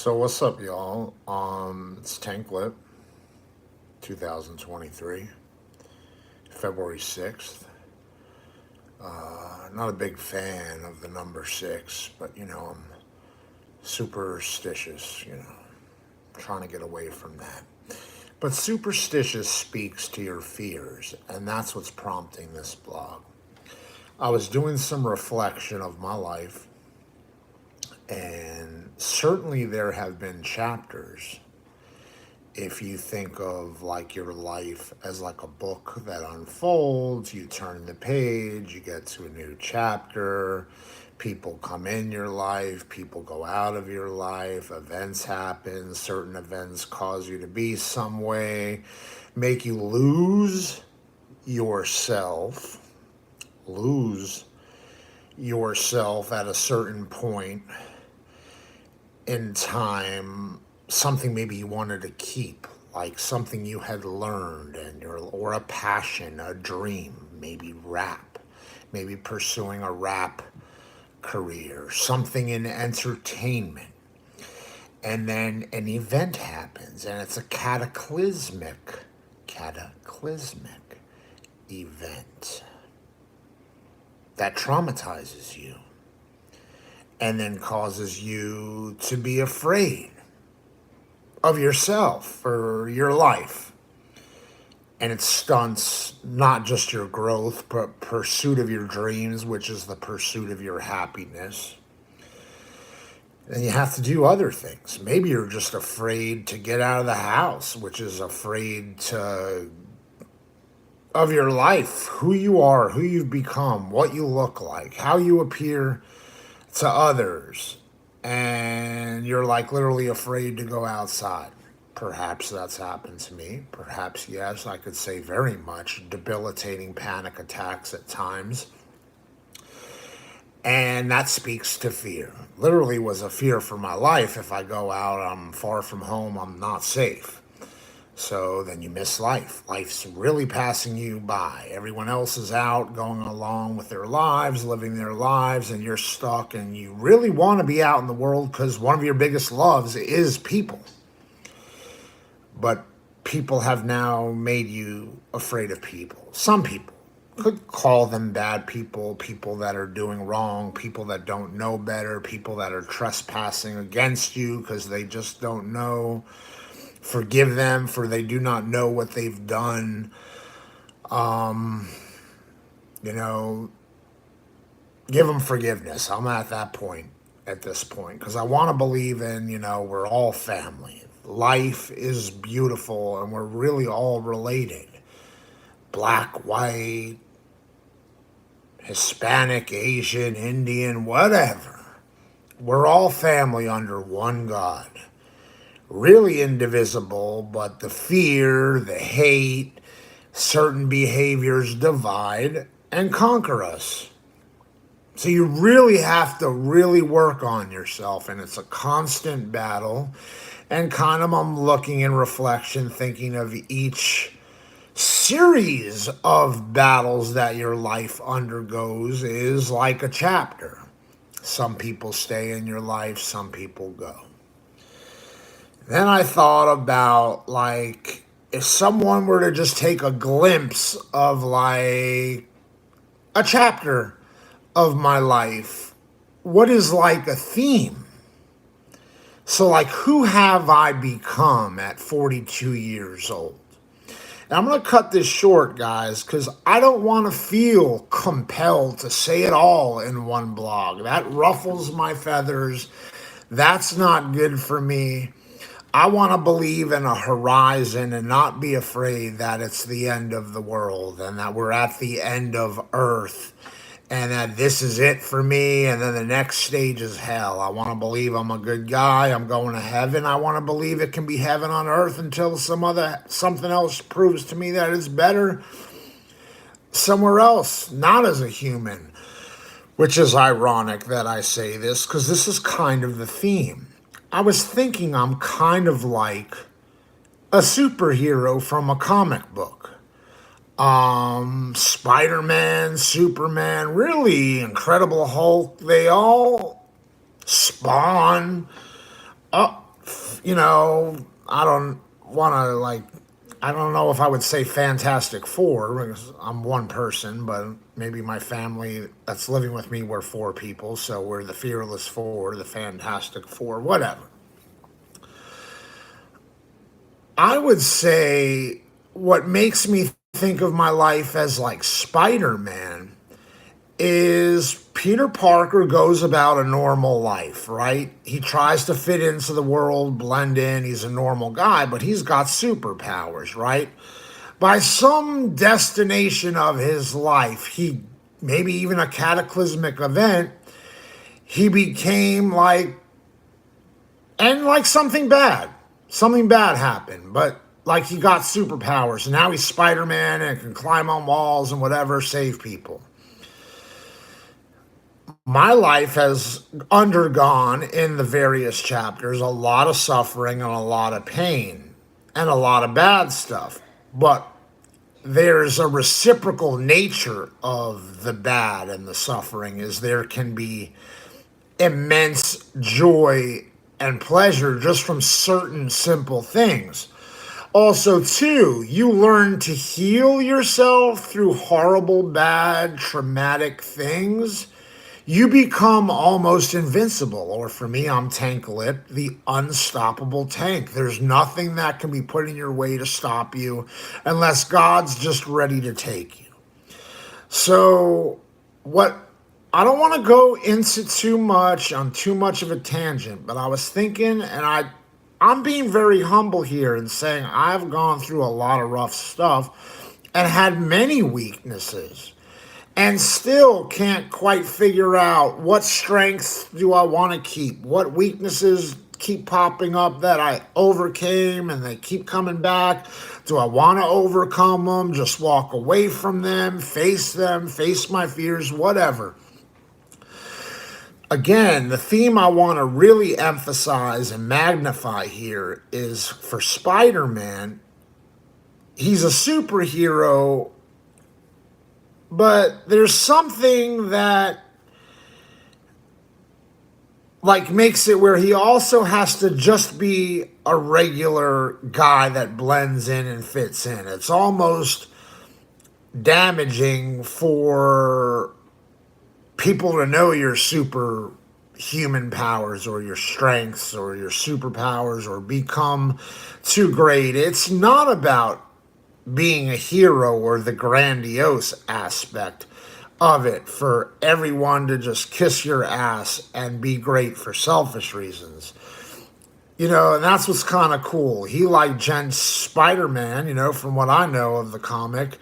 So what's up, y'all? It's Tank Lip, 2023, February 6th. Not a big fan of the number six, but I'm superstitious, trying to get away from that. But superstitious speaks to your fears, and that's what's prompting this blog. I was doing some reflection of my life, and certainly there have been chapters. If you think of like your life as like a book that unfolds, you turn the page, you get to a new chapter, people come in your life, people go out of your life, events happen, certain events cause you to be some way, make you yourself, lose yourself at a certain point in time, something maybe you wanted to keep, like something you had learned or a passion, a dream, maybe rap, maybe pursuing a rap career, something in entertainment. And then an event happens and it's a cataclysmic event that traumatizes you and then causes you to be afraid of yourself or your life. And it stunts not just your growth, but pursuit of your dreams, which is the pursuit of your happiness. And you have to do other things. Maybe you're just afraid to get out of the house, which is afraid of your life, who you are, who you've become, what you look like, how you appear to others, and you're like literally afraid to go outside. Perhaps that's happened to me. Perhaps, yes, I could say very much debilitating panic attacks at times. And that speaks to fear. Literally was a fear for my life. If I go out, I'm far from home, I'm not safe. So then you miss life. Life's really passing you by. Everyone else is out going along with their lives, living their lives, and you're stuck. And you really want to be out in the world because one of your biggest loves is people. But people have now made you afraid of people. Some people could call them bad people, people that are doing wrong, people that don't know better, people that are trespassing against you because they just don't know. Forgive them, for they do not know what they've done. Give them forgiveness. I'm at that point at this point because I want to believe in, we're all family. Life is beautiful and we're really all related. Black, white, Hispanic, Asian, Indian, whatever. We're all family under one God. Really indivisible, but the fear, the hate, certain behaviors divide and conquer us. So you really have to really work on yourself, and it's a constant battle. And kind of I'm looking in reflection, thinking of each series of battles that your life undergoes is like a chapter. Some people stay in your life, some people go. Then I thought about, like, if someone were to just take a glimpse of, like, a chapter of my life, what is, like, a theme? So, like, who have I become at 42 years old? And I'm going to cut this short, guys, because I don't want to feel compelled to say it all in one blog. That ruffles my feathers. That's not good for me. I want to believe in a horizon and not be afraid that it's the end of the world and that we're at the end of Earth and that this is it for me and then the next stage is hell. I want to believe I'm a good guy. I'm going to heaven. I want to believe it can be heaven on earth until something else proves to me that it's better somewhere else, not as a human, which is ironic that I say this because this is kind of the theme. I was thinking I'm kind of like a superhero from a comic book. Spider-Man, Superman, really Incredible Hulk, they all spawn have, I don't want to like, I don't know if I would say Fantastic Four because I'm one person, but maybe my family that's living with me, we're four people. So we're the Fearless Four, the Fantastic Four, whatever. I would say what makes me think of my life as like Spider Man is Peter Parker goes about a normal life, right? He tries to fit into the world, blend in. He's a normal guy, but he's got superpowers, right? By some destination of his life, he maybe even a cataclysmic event, he became like, and like something bad happened, but like he got superpowers. And now he's Spider Man and can climb on walls and whatever, save people. My life has undergone in the various chapters a lot of suffering and a lot of pain and a lot of bad stuff. But there's a reciprocal nature of the bad and the suffering, is there can be immense joy and pleasure just from certain simple things. Also, too, you learn to heal yourself through horrible, bad, traumatic things. You become almost invincible, or for me, I'm Tank Lip, the unstoppable tank. There's nothing that can be put in your way to stop you unless God's just ready to take you. So, what I don't want to go into too much on too much of a tangent, but I was thinking, and I'm being very humble here and saying I've gone through a lot of rough stuff and had many weaknesses and still can't quite figure out what strengths do I want to keep, what weaknesses keep popping up that I overcame and they keep coming back. Do I want to overcome them, just walk away from them, face my fears, whatever. Again, the theme I want to really emphasize and magnify here is for Spider-Man, he's a superhero, but there's something that like makes it where he also has to just be a regular guy that blends in and fits in. It's almost damaging for people to know your superhuman powers or your strengths or your superpowers or become too great. It's not about being a hero or the grandiose aspect of it for everyone to just kiss your ass and be great for selfish reasons. And that's what's kind of cool. He, like Spider-Man, from what I know of the comic,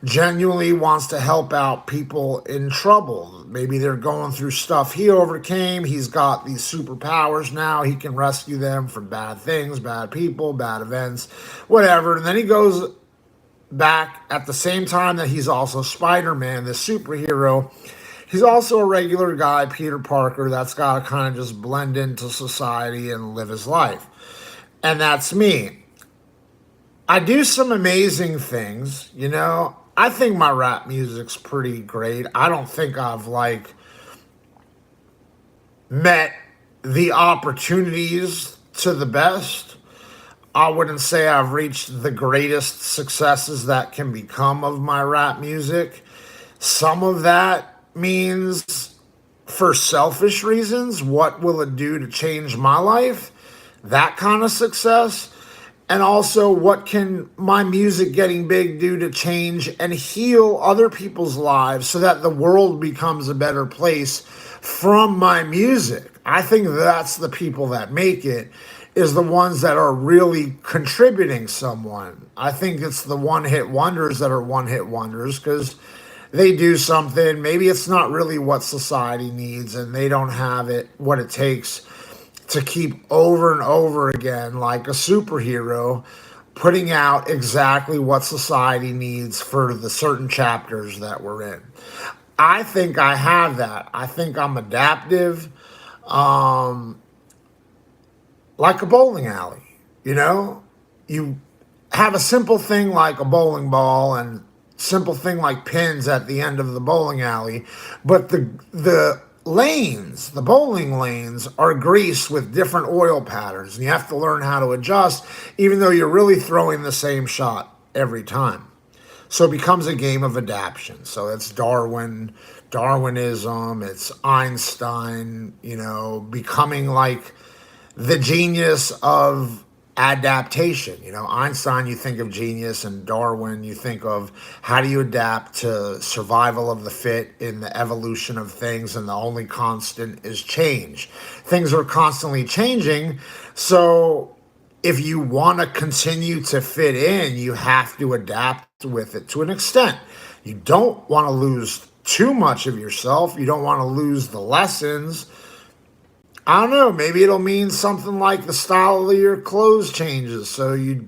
genuinely wants to help out people in trouble. Maybe they're going through stuff he overcame. He's got these superpowers now. He can rescue them from bad things, bad people, bad events, whatever. And then he goes back at the same time that he's also Spider-Man, the superhero. He's also a regular guy, Peter Parker, that's got to kind of just blend into society and live his life. And that's me. I do some amazing things, I think my rap music's pretty great. I don't think I've met the opportunities to the best. I wouldn't say I've reached the greatest successes that can become of my rap music. Some of that means for selfish reasons, what will it do to change my life? That kind of success. And also, what can my music getting big do to change and heal other people's lives so that the world becomes a better place from my music? I think that's the people that make it, is the ones that are really contributing someone. I think it's the one-hit wonders that are one-hit wonders because they do something. Maybe it's not really what society needs and they don't have what it takes to keep over and over again, like a superhero, putting out exactly what society needs for the certain chapters that we're in. I think I have that. I think I'm adaptive, like a bowling alley. You have a simple thing like a bowling ball and simple thing like pins at the end of the bowling alley, but the lanes, the bowling lanes, are greased with different oil patterns, and you have to learn how to adjust, even though you're really throwing the same shot every time. So it becomes a game of adaptation. So it's Darwinism, it's Einstein, becoming like the genius of adaptation. Einstein, you think of genius, and Darwin, you think of how do you adapt to survival of the fit in the evolution of things, and the only constant is change. Things are constantly changing. So if you want to continue to fit in, you have to adapt with it to an extent. You don't want to lose too much of yourself. You don't want to lose the lessons. I don't know, maybe it'll mean something like the style of your clothes changes so you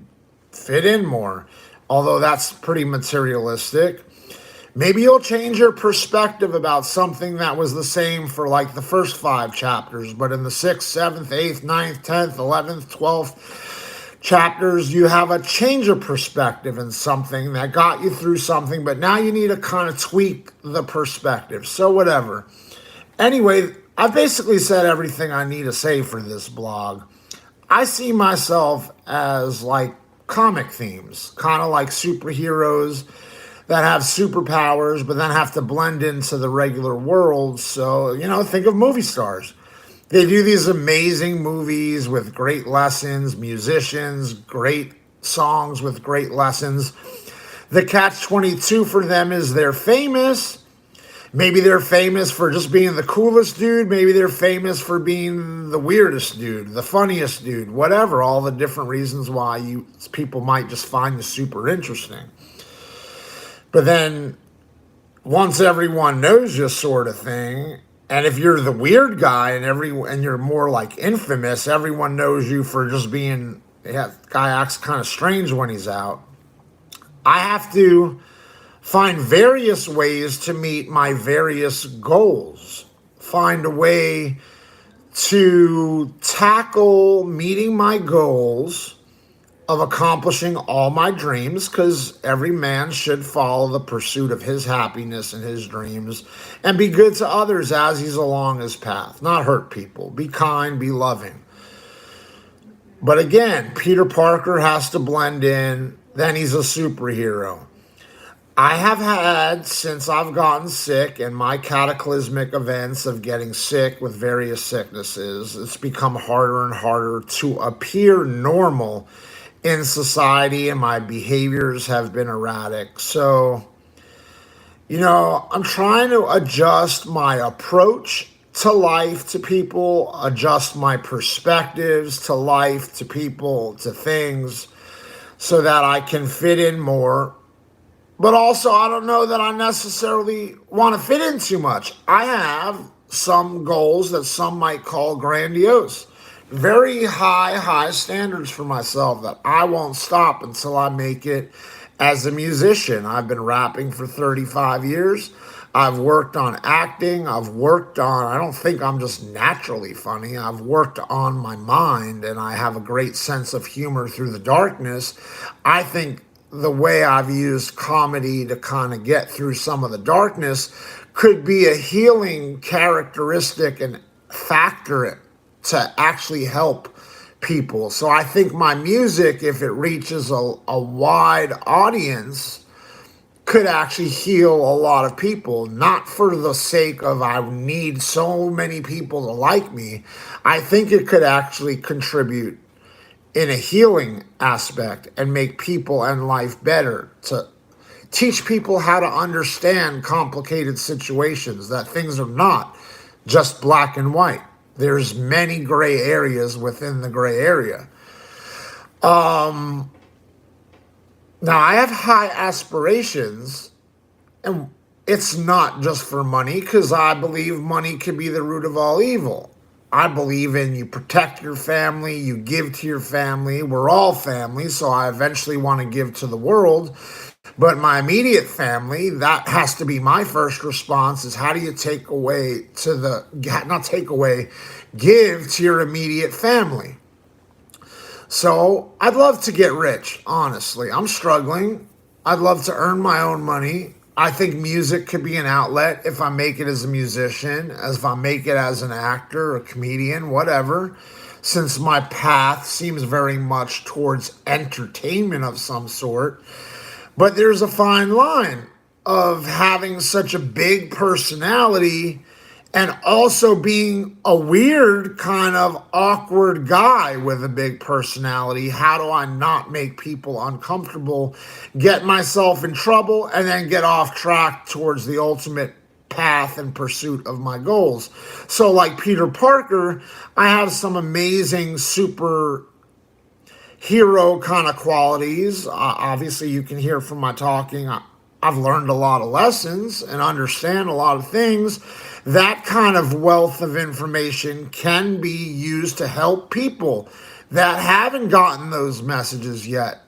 fit in more, although that's pretty materialistic. Maybe you'll change your perspective about something that was the same for like the first 5 chapters, but in the 6th, 7th, 8th, 9th, 10th, 11th, 12th chapters, you have a change of perspective in something that got you through something, but now you need to kind of tweak the perspective. So, whatever. Anyway, I've basically said everything I need to say for this blog. I see myself as like comic themes, kind of like superheroes that have superpowers but then have to blend into the regular world. So, think of movie stars. They do these amazing movies with great lessons, musicians, great songs with great lessons. The catch-22 for them is they're famous. Maybe they're famous for just being the coolest dude. Maybe they're famous for being the weirdest dude, the funniest dude, whatever. All the different reasons why people might just find you super interesting. But then once everyone knows you, sort of thing, and if you're the weird guy and you're more like infamous, everyone knows you for just being, guy acts kind of strange when he's out. I have to find various ways to meet my various goals. Find a way to tackle meeting my goals of accomplishing all my dreams, because every man should follow the pursuit of his happiness and his dreams and be good to others as he's along his path, not hurt people. Be kind, be loving. But again, Peter Parker has to blend in, then he's a superhero. I have had, since I've gotten sick and my cataclysmic events of getting sick with various sicknesses, it's become harder and harder to appear normal in society, and my behaviors have been erratic. So, I'm trying to adjust my approach to life, to people, adjust my perspectives to life, to people, to things, so that I can fit in more. But also, I don't know that I necessarily want to fit in too much. I have some goals that some might call grandiose. Very high standards for myself that I won't stop until I make it as a musician. I've been rapping for 35 years. I've worked on acting. I don't think I'm just naturally funny. I've worked on my mind, and I have a great sense of humor through the darkness. I think the way I've used comedy to kind of get through some of the darkness could be a healing characteristic and factor to actually help people. So I think my music, if it reaches a wide audience, could actually heal a lot of people, not for the sake of I need so many people to like me. I think it could actually contribute in a healing aspect and make people and life better, to teach people how to understand complicated situations, that things are not just black and white. There's many gray areas within the gray area. Now, I have high aspirations, and it's not just for money, because I believe money can be the root of all evil. I believe in you protect your family, you give to your family. We're all family, so I eventually want to give to the world. But my immediate family, that has to be my first response, is how do you give to your immediate family? So I'd love to get rich, honestly. I'm struggling. I'd love to earn my own money. I think music could be an outlet if I make it as a musician, as if I make it as an actor, a comedian, whatever. Since my path seems very much towards entertainment of some sort. But there's a fine line of having such a big personality and also being a weird kind of awkward guy with a big personality. How do I not make people uncomfortable, get myself in trouble, and then get off track towards the ultimate path and pursuit of my goals? So, like Peter Parker, I have some amazing super hero kind of qualities. Obviously, you can hear from my talking. I've learned a lot of lessons and understand a lot of things. That kind of wealth of information can be used to help people that haven't gotten those messages yet.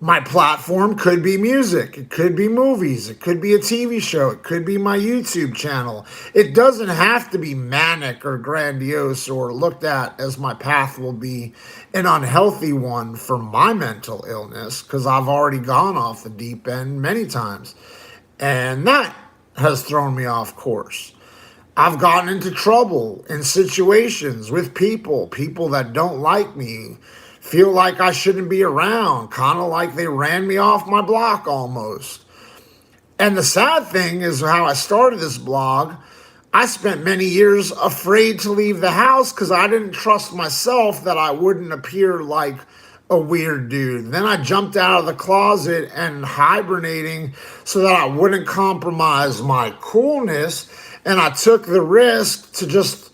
My platform could be music, it could be movies, it could be a TV show, it could be my YouTube channel. It doesn't have to be manic or grandiose or looked at as my path will be an unhealthy one for my mental illness, because I've already gone off the deep end many times. And that has thrown me off course. I've gotten into trouble in situations with people that don't like me, feel like I shouldn't be around, kind of like they ran me off my block almost. And the sad thing is how I started this blog. I spent many years afraid to leave the house because I didn't trust myself that I wouldn't appear like a weird dude. Then I jumped out of the closet and hibernating so that I wouldn't compromise my coolness. And I took the risk to just,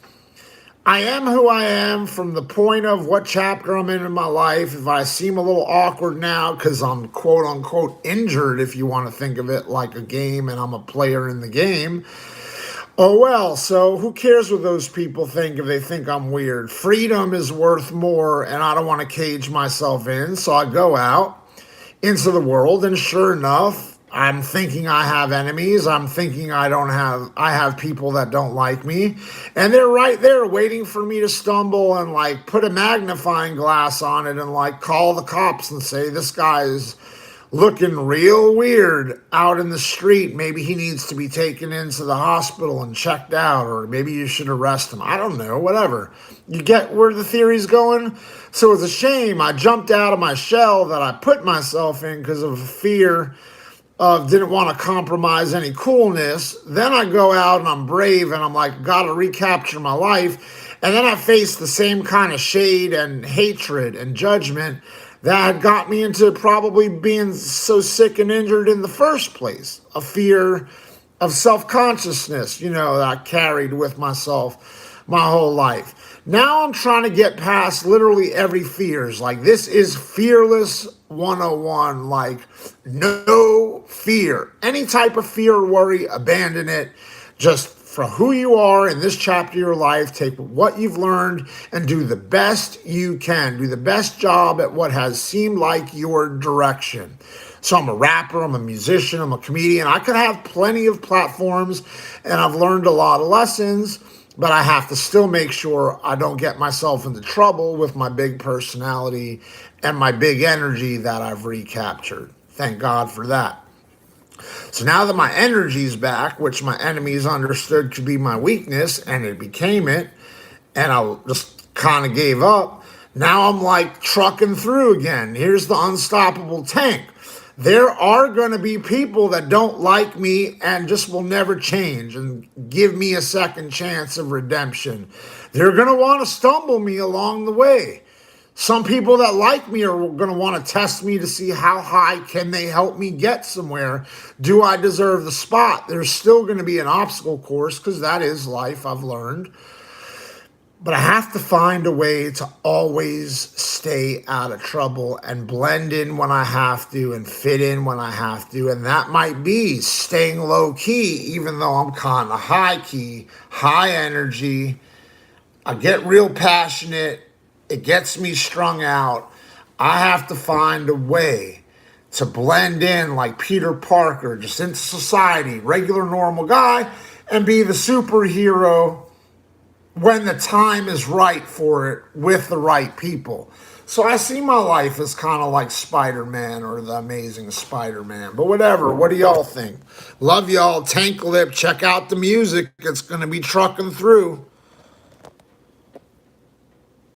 I am who I am from the point of what chapter I'm in my life. If I seem a little awkward now because I'm quote unquote injured, if you want to think of it like a game and I'm a player in the game, oh well, so who cares what those people think if they think I'm weird? Freedom is worth more, and I don't want to cage myself in, so I go out into the world, and sure enough, I'm thinking I have enemies. I'm thinking I have people that don't like me. And they're right there waiting for me to stumble and like put a magnifying glass on it and like call the cops and say, this guy is looking real weird out in the street. Maybe he needs to be taken into the hospital and checked out, or maybe you should arrest him. I don't know, whatever. You get where the theory's going? So it's a shame I jumped out of my shell that I put myself in because of fear of didn't want to compromise any coolness. Then I go out and I'm brave and I'm like, gotta recapture my life. And then I face the same kind of shade and hatred and judgment that had got me into probably being so sick and injured in the first place. A fear of self-consciousness, that I carried with myself my whole life. Now I'm trying to get past literally every fears. Like, this is Fearless 101. Like, no fear. Any type of fear or worry, abandon it. Just for who you are in this chapter of your life, take what you've learned and do the best you can. Do the best job at what has seemed like your direction. So I'm a rapper, I'm a musician, I'm a comedian. I could have plenty of platforms, and I've learned a lot of lessons, but I have to still make sure I don't get myself into trouble with my big personality and my big energy that I've recaptured. Thank God for that. So now that my energy's back, which my enemies understood to be my weakness, and it became it, and I just kind of gave up, now I'm like trucking through again. Here's the unstoppable tank. There are going to be people that don't like me and just will never change and give me a second chance of redemption. They're going to want to stumble me along the way. Some people that like me are going to want to test me to see how high can they help me get somewhere. Do I deserve the spot? There's still going to be an obstacle course because that is life, I've learned. But I have to find a way to always stay out of trouble and blend in when I have to and fit in when I have to. And that might be staying low key, even though I'm kind of high key, high energy. I get real passionate. It gets me strung out. I have to find a way to blend in like Peter Parker, just into society, regular normal guy, and be the superhero when the time is right for it with the right people. So I see my life as kind of like Spider-Man or the Amazing Spider-Man. But whatever. What do y'all think? Love y'all. Tank Lip. Check out the music. It's going to be trucking through.